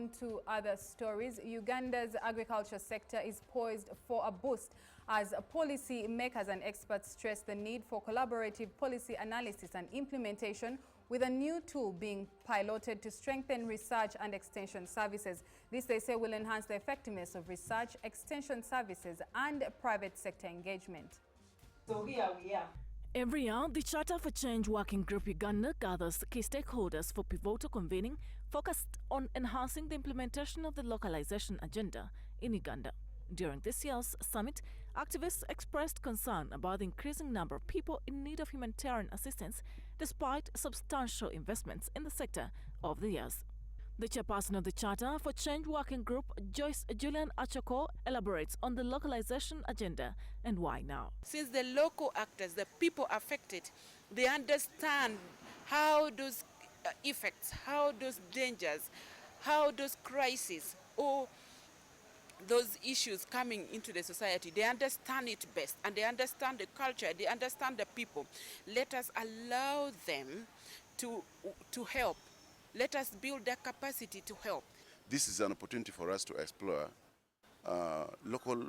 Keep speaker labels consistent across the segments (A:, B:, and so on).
A: on to other stories. Uganda's agriculture sector is poised for a boost as policy makers and experts stress the need for collaborative policy analysis and implementation, with a new tool being piloted to strengthen research and extension services. This, they say, will enhance the effectiveness of research, extension services and private sector engagement.
B: So here we are.
C: Every year, the Charter for Change Working Group Uganda gathers key stakeholders for pivotal convening focused on enhancing the implementation of the localization agenda in Uganda. During this year's summit, activists expressed concern about the increasing number of people in need of humanitarian assistance despite substantial investments in the sector over the years. The chairperson of the Charter for Change Working Group, Joyce Julian Achoko, elaborates on the localization agenda and why now.
D: Since the local actors, the people affected, they understand how those effects, how those dangers, how those crises or those issues coming into the society, they understand it best, and they understand the culture, they understand the people. Let us allow them to help. Let us build their capacity to help.
E: This is an opportunity for us to explore local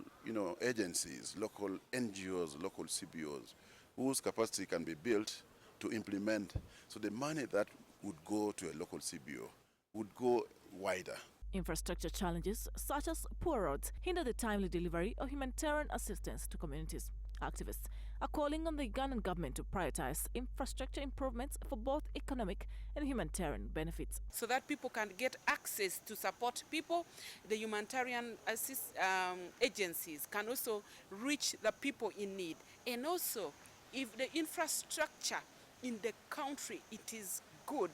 E: agencies, local NGOs, local CBOs, whose capacity can be built to implement. So the money that would go to a local CBO would go wider.
C: Infrastructure challenges such as poor roads hinder the timely delivery of humanitarian assistance to communities. Activists are calling on the Ugandan government to prioritize infrastructure improvements for both economic and humanitarian benefits.
D: So that people can get access to support people. The humanitarian agencies can also reach the people in need. And also, if the infrastructure in the country, it is good,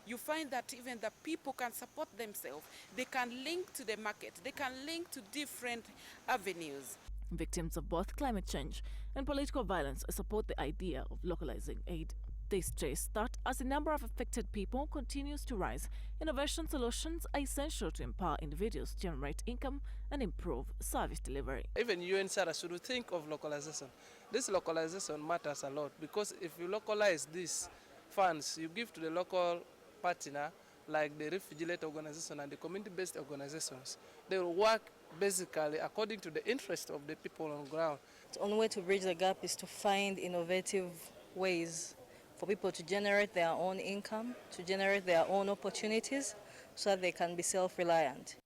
D: you find that even the people can support themselves. They can link to the market. They can link to different avenues.
C: Victims of both climate change and political violence support the idea of localizing aid. They stress that as the number of affected people continues to rise, innovation solutions are essential to empower individuals, generate income and improve service delivery.
F: Even UNHCR should think of localization. This localization matters a lot because if you localize these funds, you give to the local partner like the refugee-led organization and the community-based organizations. They will work basically according to the interest of the people on the ground.
G: The only way to bridge the gap is to find innovative ways for people to generate their own income, to generate their own opportunities so that they can be self-reliant.